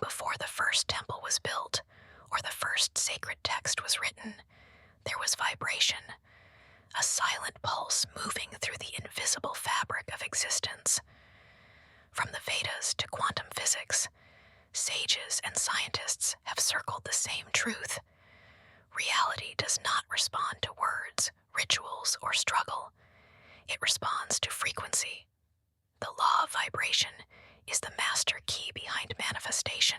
before the first temple was built or the first sacred text was written, there was vibration, a silent pulse moving through the invisible fabric of existence. From the Vedas to quantum physics, sages and scientists have circled the same truth. Reality does not respond to words, rituals, or struggle. It responds to frequency. The law of vibration is the master key behind manifestation.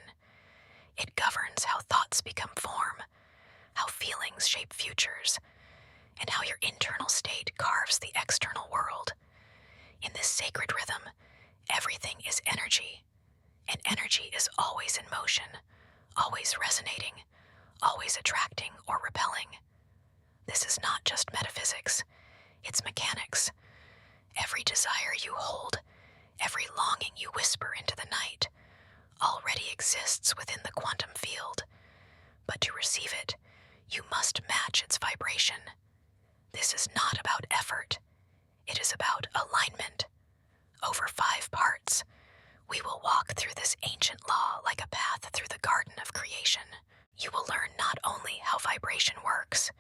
It governs how thoughts become form, how feelings shape futures, and how your internal state carves the external world. In this sacred rhythm, everything is energy, and energy is always in motion, always resonating, always attracting or repelling. This is not just metaphysics, it's mechanics. Every desire you hold, every longing you whisper into the night, already exists within the quantum field. But to receive it, you must match its vibration. This is not about effort. It is about alignment. Over 5 parts, we will walk through this ancient law like a path through the garden of creation. You will learn not only how vibration works,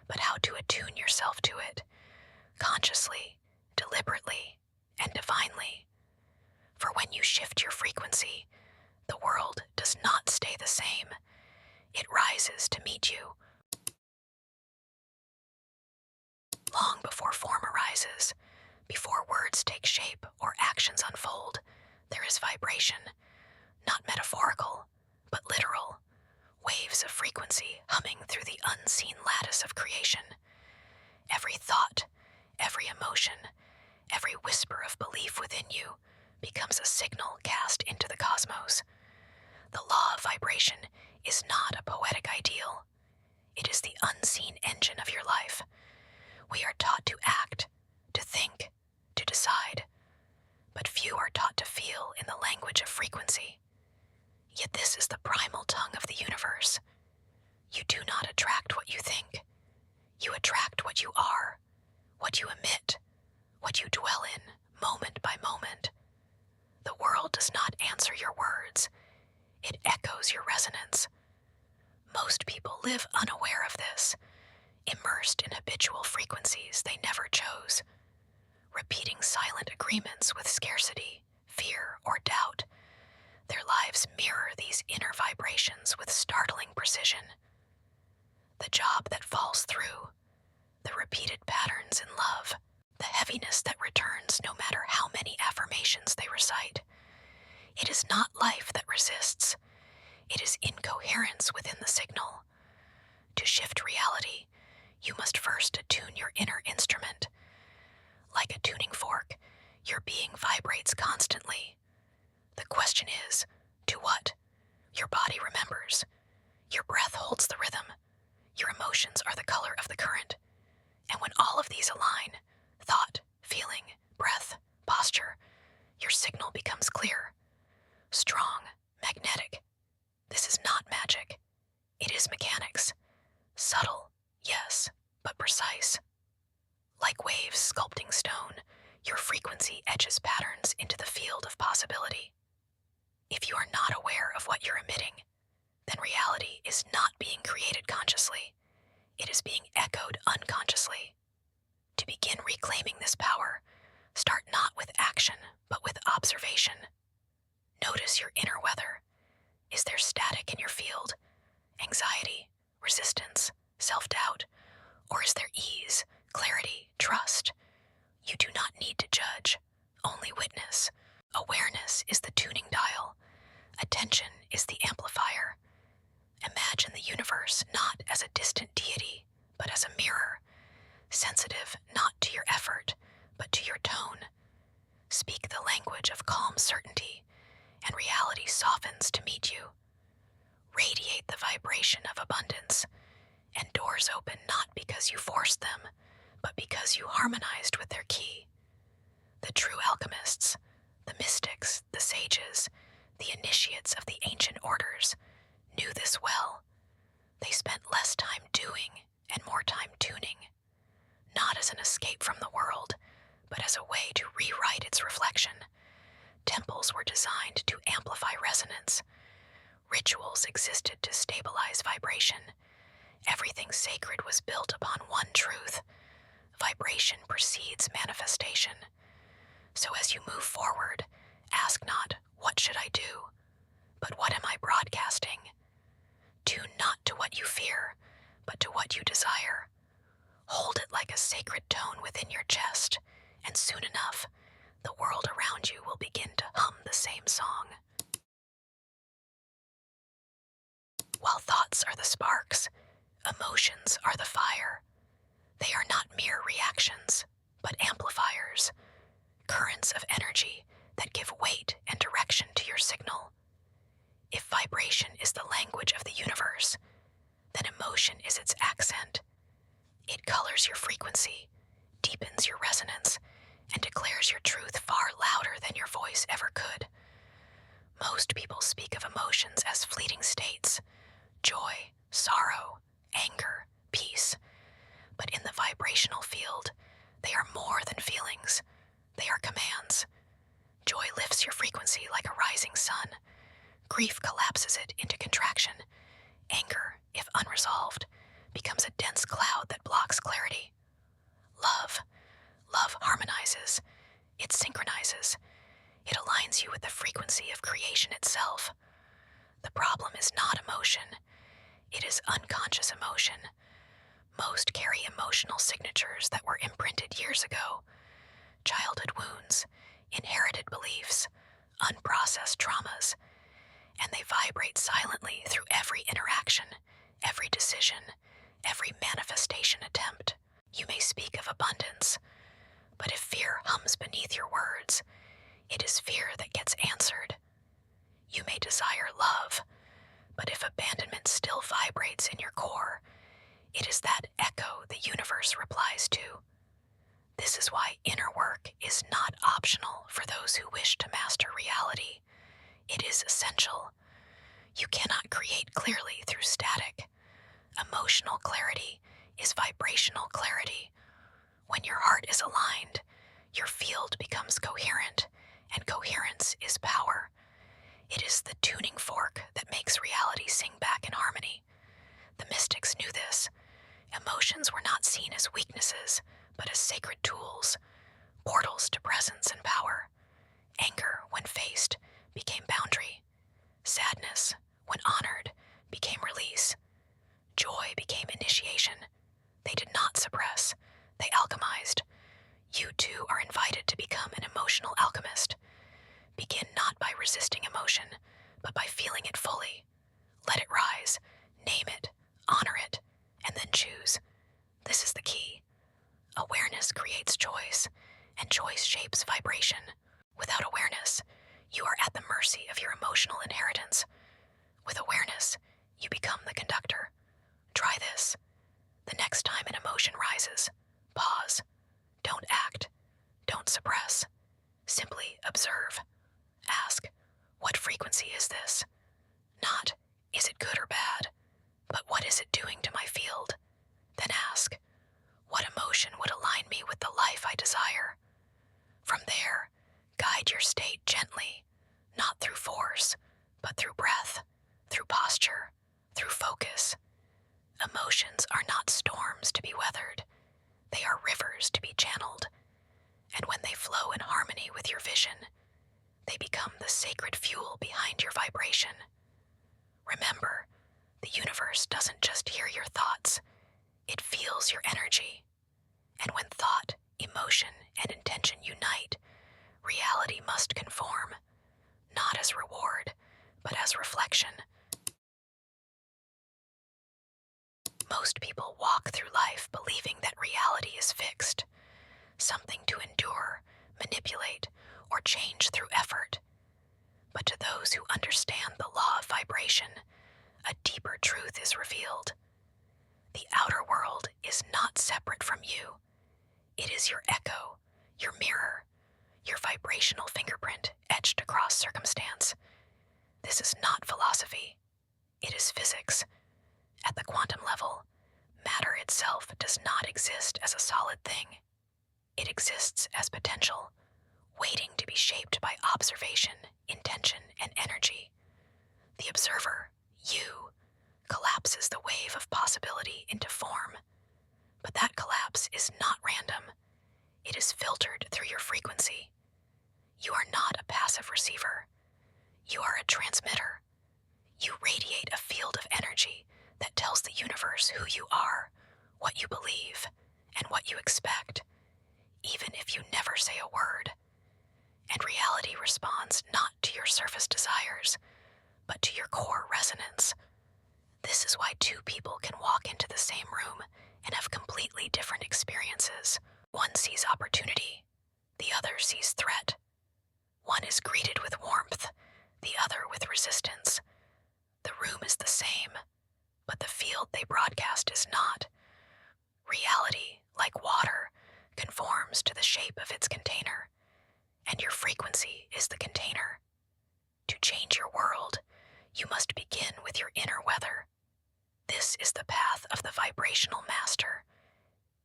but how to attune yourself to it, consciously, deliberately, and divinely. For when you shift your frequency, the world does not stay the same. It rises to meet you. Long before form arises, before words take shape or actions unfold, there is vibration, not metaphorical, but literal. Waves of frequency humming through the unseen lattice of creation. Every thought, every emotion, every whisper of belief within you becomes a signal cast into the cosmos. The law of vibration is not a poetic ideal. It is the unseen engine of your life. We are taught to act, to think, to decide, but few are taught to feel in the language of frequency. Yet this is the primal tongue of the universe. You do not attract what you think. You attract what you are, what you emit, what you dwell in, moment by moment. The world does not answer your words. It echoes your resonance. Most people live unaware of this, immersed in habitual frequencies they never chose, repeating silent agreements with scarcity, fear, or doubt. Their lives mirror these inner vibrations with startling precision. The job that falls through, the repeated patterns in love, the heaviness that returns no matter how many affirmations they recite. It is not life that resists. It is incoherence within the signal. To shift reality, you must first attune your inner instrument. Like a tuning fork, your being vibrates constantly. The question is, to what? Your body remembers. Your breath holds the rhythm. Your emotions are the color of the current. And when all of these align, thought, feeling, breath, posture, your signal becomes clear, strong, magnetic. This is not magic. It is mechanics. Subtle, yes, but precise. Like waves sculpting stone, your frequency etches patterns into the field of possibility. If you are not aware of what you're emitting, then reality is not being created consciously. It is being echoed unconsciously. To begin reclaiming this power, start not with action, but with observation. Notice your inner weather. Is there static in your field? Anxiety, resistance, self-doubt? Or is there ease, clarity, trust? You do not need to judge, only witness. Awareness is the tuning dial. Attention is the amplifier. Imagine the universe not as a distant deity, but as a mirror, sensitive not to your effort, but to your tone. Speak the language of calm certainty, and reality softens to meet you. Radiate the vibration of abundance, and doors open not because you forced them, but because you harmonized with their key. The true alchemists, the mystics, the sages, the initiates of the ancient orders, knew this well. They spent less time doing and more time tuning, not as an escape from the world, but as a way to rewrite its reflection. Temples were designed to amplify resonance, Rituals existed to stabilize vibration. Everything sacred was built upon one truth: vibration precedes manifestation. So as you move forward, ask not, "What should I do?" but "What am I broadcasting?" Tune not to what you fear, but to what you desire. Hold it like a sacred tone within your chest, and soon enough, the world around you will begin to hum the same song. While thoughts are the sparks, emotions are the fire. They are not mere reactions, but amplifiers, currents of energy that give weight and direction to your signal. If vibration is the language of the universe, then emotion is its accent. It colors your frequency, deepens your resonance, and declares your truth far louder than your voice ever could. Most people speak of emotions as fleeting states: joy, sorrow, anger, peace. But in the vibrational field, they are more than feelings. They are commands. Joy lifts your frequency like a rising sun. Grief collapses it into contraction. Anger, if unresolved, becomes a dense cloud that blocks clarity. Love harmonizes. It synchronizes. It aligns you with the frequency of creation itself. The problem is not emotion. It is unconscious emotion. Most carry emotional signatures that were imprinted years ago: childhood wounds, inherited beliefs, unprocessed traumas, and they vibrate silently through every interaction, every decision, every manifestation attempt. You may speak of abundance, but if fear hums beneath your words, it is fear that gets answered. You may desire love, but if abandonment still vibrates in your core, it is that echo the universe replies to. This is why inner work is not optional for those who wish to master reality. It is essential. You cannot create clearly through static. Emotional clarity is vibrational clarity. When your heart is aligned, your field becomes coherent, and coherence is power. It is the tuning fork that makes reality sing back in harmony. The mystics knew this. Emotions were not seen as weaknesses, but as sacred tools, portals to presence and power. Anger, when faced, became boundary. Sadness, when honored, became release. Joy became initiation. They did not suppress. They alchemized. You too are invited to become an emotional alchemist. Begin not by resisting emotion, but by feeling it fully. Let it rise, name it, honor it, and then choose. This is the key. Awareness creates choice, and choice shapes vibration. Without awareness, you are at the mercy of your emotional inheritance. With awareness, you become the conductor. Try this. The next time an emotion rises, pause. Don't act. Don't suppress. Simply observe. Ask, what frequency is this? Not, is it good or bad? But what is it doing to my field? Then ask, what emotion would align me with the life I desire? From there, guide your state gently, not through force, but through breath, through posture, through focus. Emotions are not storms to be weathered. They are rivers to be channeled. And when they flow in harmony with your vision, they become the sacred fuel behind your vibration. Remember, the universe doesn't just hear your thoughts, it feels your energy. And when thought, emotion, and intention unite, reality must conform, not as reward, but as reflection. Most people walk through life believing that reality is fixed, something to endure, manipulate, or change through effort. But to those who understand the law of vibration, a deeper truth is revealed. The outer world is not separate from you. It is your echo, your mirror, your vibrational fingerprint etched across circumstance. This is not philosophy. It is physics. At the quantum level, matter itself does not exist as a solid thing. It exists as potential, waiting to be shaped by observation, intention, and energy. The observer, you, collapses the wave of possibility into form. But that collapse is not random. It is filtered through your frequency. You are not a passive receiver. You are a transmitter. You radiate a field of energy that tells the universe who you are, what you believe, and what you expect, even if you never say a word. And reality responds not to your surface desires, but to your core resonance. This is why two people can walk into the same room and have completely different experiences. One sees opportunity, the other sees threat. One is greeted with warmth, the other with resistance. The room is the same, but the field they broadcast is not. Reality, like water, conforms to the shape of its container, and your frequency is the container. To change your world, you must begin with your inner weather. This is the path of the vibrational master.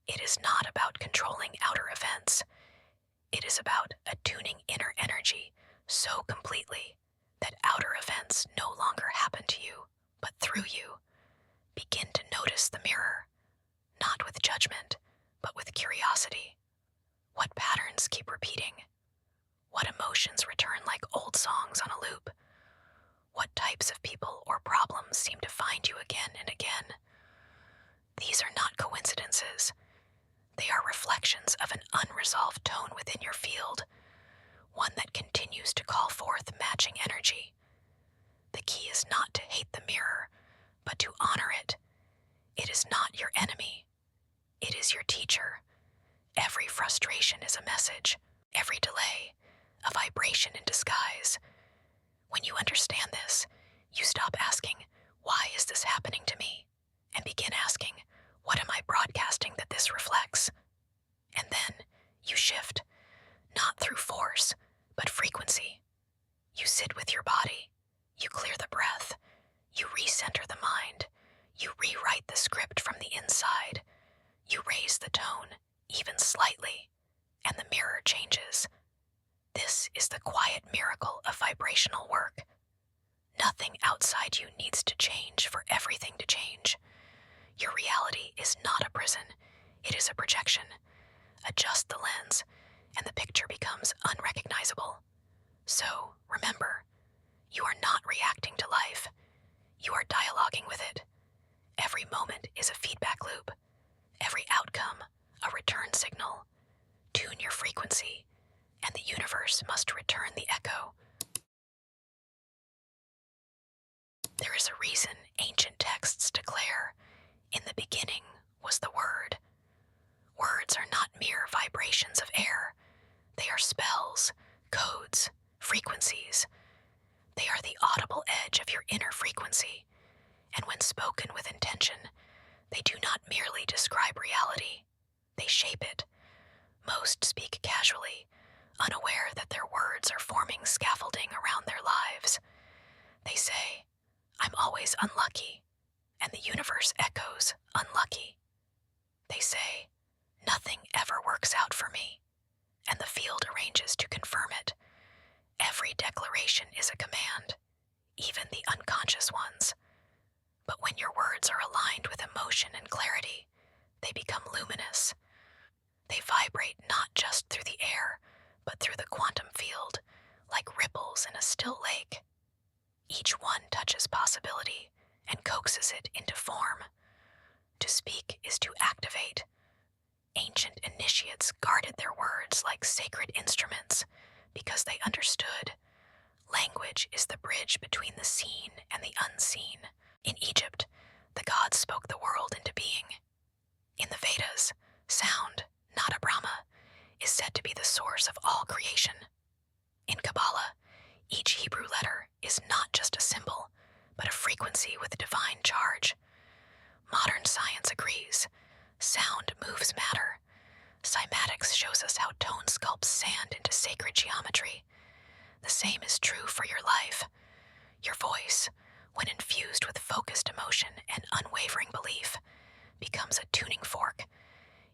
It is not about controlling outer events. It is about attuning inner energy so completely that outer events no longer happen to you, but through you. Begin to notice the mirror, not with judgment, but with curiosity. What patterns keep repeating? What emotions return like old songs on a loop? What types of people or problems seem to find you again and again? These are not coincidences. They are reflections of an unresolved tone within your field, one that continues to call forth matching energy. The key is not to hate the mirror, but to honor it. It is not your enemy. It is your teacher. Every frustration is a message. Every delay, a vibration in disguise. When you understand this, you stop asking, "Why is this happening to me?" and begin asking, "What am I broadcasting that this reflects?" And then you shift, not through force, but frequency. You sit with your body. You clear the breath. You recenter the mind. You rewrite the script from the inside. You raise the tone, even slightly, and the mirror changes. This is the quiet miracle of vibrational work. Nothing outside you needs to change for everything to change. Your reality is not a prison. It is a projection. Adjust the lens, and the picture becomes unrecognizable. So, remember, you are not reacting to life. You are dialoguing with it. Every moment is a feedback loop. Every outcome, a return signal. Tune your frequency, and the universe must return the echo. There is a reason ancient texts declare, "In the beginning was the Word." Words are not mere vibrations of air. They are spells, codes, frequencies. They are the audible edge of your inner frequency, and when spoken with intention, they do not merely describe reality, they shape it. Most speak casually, unaware that their words are forming scaffolding around their lives. They say, "I'm always unlucky," and the universe echoes, "unlucky." They say, "Nothing ever works out for me," and the field arranges to confirm it. Every declaration is a command, even the unconscious ones. But when your words are aligned with emotion and clarity, they become luminous. They vibrate not just through the air, but through the quantum field, like ripples in a still lake. Each one touches possibility and coaxes it into form. To speak is to activate. Ancient initiates guarded their words like sacred instruments because they understood. Language is the bridge between the seen and the unseen. In Egypt, the gods spoke the world into being. In the Vedas, sound, not a Brahma, is said to be the source of all creation. In Kabbalah, each Hebrew letter is not just a symbol, but a frequency with divine charge. Modern science agrees. Sound moves matter. Cymatics shows us how tone sculpts sand into sacred geometry. The same is true for your life. Your voice, when infused with focused emotion and unwavering belief, becomes a tuning fork.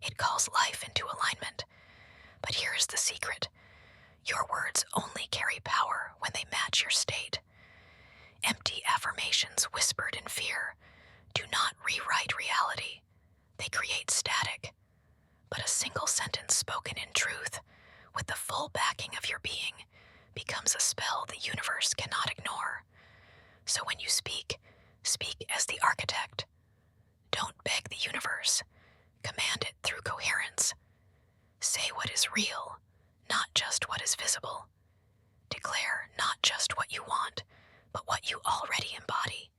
It calls life into alignment. But here is the secret. Your words only carry power when they match your state. Empty affirmations whispered in fear do not rewrite reality. They create static. But a single sentence spoken in truth, with the full backing of your being, becomes a spell the universe cannot ignore. So when you speak as the architect. Don't beg the universe. Command it through coherence. Say what is real, not just what is visible. Declare not just what you want, but what you already embody.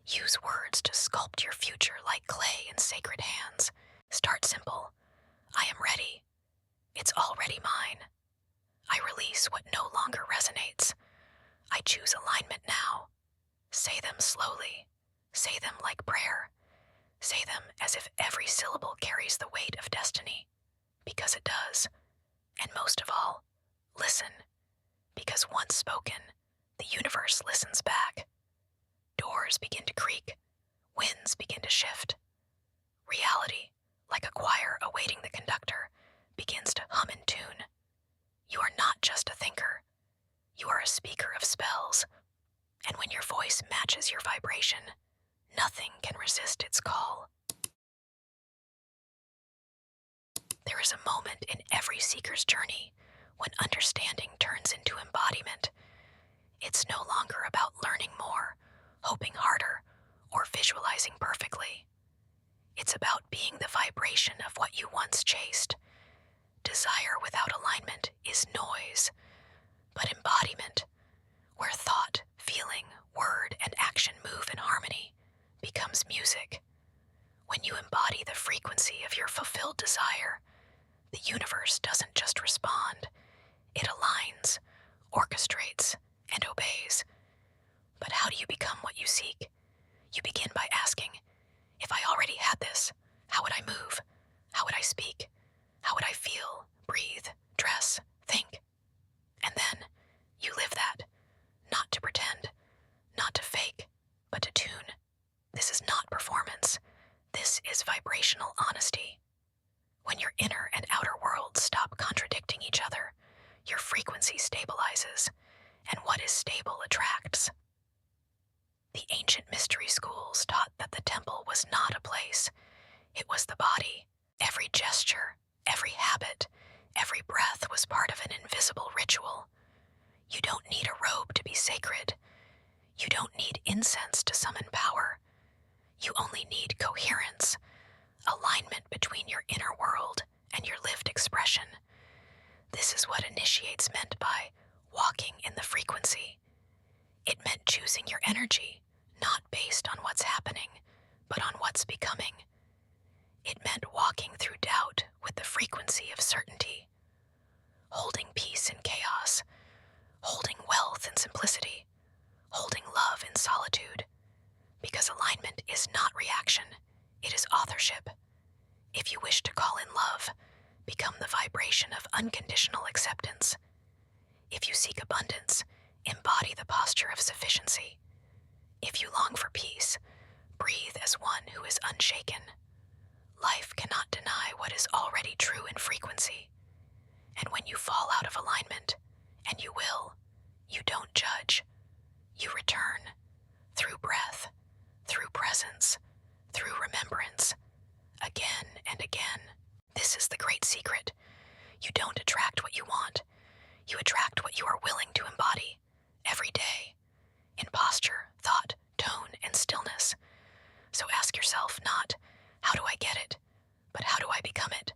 Use words to sculpt your future like clay in sacred hands. Start simple. I am ready. It's already mine. I release what no longer resonates. I choose alignment now. Say them slowly. Say them like prayer. Say them as if every syllable carries the weight of destiny. Because it does. And most of all, listen. Because once spoken, the universe listens back. Doors begin to creak. Winds begin to shift. Reality, like a choir awaiting the conductor, begins to hum in tune. You are not just a thinker. You are a speaker of spells. And when your voice matches your vibration, nothing can resist its call. There is a moment in every seeker's journey when understanding turns into embodiment. It's no longer about learning more, hoping harder, or visualizing perfectly. It's about being the vibration of what you once chased. Desire without alignment is noise, but embodiment, where thought, feeling, word, and action move in harmony, becomes music. When you embody the frequency of your fulfilled desire, the universe doesn't just respond, it aligns, orchestrates, and obeys. But how do you become what you seek? You begin by asking, if I already had this, how would I move? How would I speak? How would I feel, breathe, dress, think? And then you live that, not to pretend, not to fake, but to tune. This is not performance. This is vibrational honesty. When your inner and outer worlds stop contradicting each other, your frequency stabilizes, and what is stable attracts. The ancient mystery schools taught that the temple was not a place. It was the body. Every gesture, every habit, every breath was part of an invisible ritual. You don't need a robe to be sacred. You don't need incense to summon power. You only need coherence, alignment between your inner world and your lived expression. This is what initiates meant by walking in the frequency. It meant choosing your energy, not based on what's happening, but on what's becoming. It meant walking through doubt with the frequency of certainty, holding peace in chaos, holding wealth in simplicity, holding love in solitude. Because alignment is not reaction, it is authorship. If you wish to call in love, become the vibration of unconditional acceptance. If you seek abundance, embody the posture of sufficiency. If you long for peace, breathe as one who is unshaken. Life cannot deny what is already true in frequency. And when you fall out of alignment, and you will, you don't judge. You return, through breath, through presence, through remembrance, again and again. This is the great secret. You don't attract what you want. You attract what you are willing to embody, every day, in posture, thought, tone, and stillness. So ask yourself not, how do I get it, but how do I become it?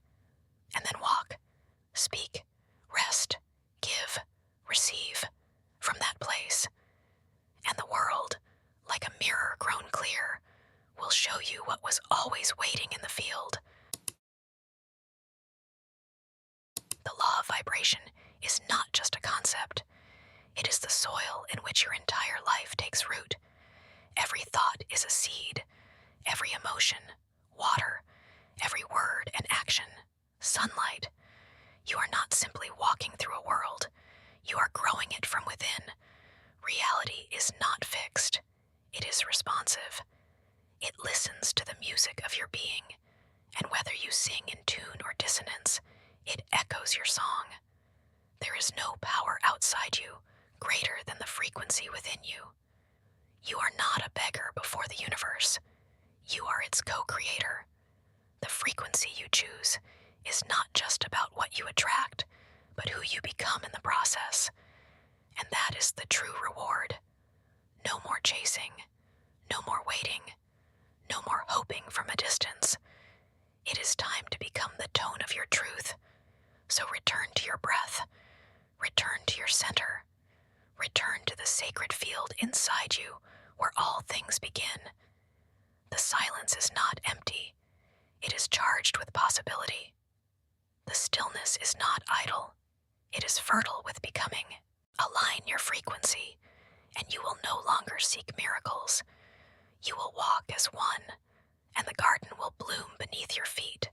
And then walk, speak, rest, give, receive, from that place. And the world, like a mirror grown clear, will show you what was always waiting in the field. The law of vibration is not just a concept. It is the soil in which your entire life takes root. Every thought is a seed. Every emotion, water. Every word and action, sunlight. You are not simply walking through a world. You are growing it from within. Reality is not fixed. It is responsive. It listens to the music of your being, and whether you sing in tune or dissonance, it echoes your song. There is no power outside you greater than the frequency within you. You are not a beggar before the universe. You are its co-creator. The frequency you choose is not just about what you attract, but who you become in the process. And that is the true reward. No more chasing, no more waiting, no more hoping from a distance. It is time to become the tone of your truth. So return to your breath, return to your center, return to the sacred field inside you where all things begin. The silence is not empty, it is charged with possibility. The stillness is not idle, it is fertile with becoming. Align your frequency, and you will no longer seek miracles. You will walk as one, and the garden will bloom beneath your feet.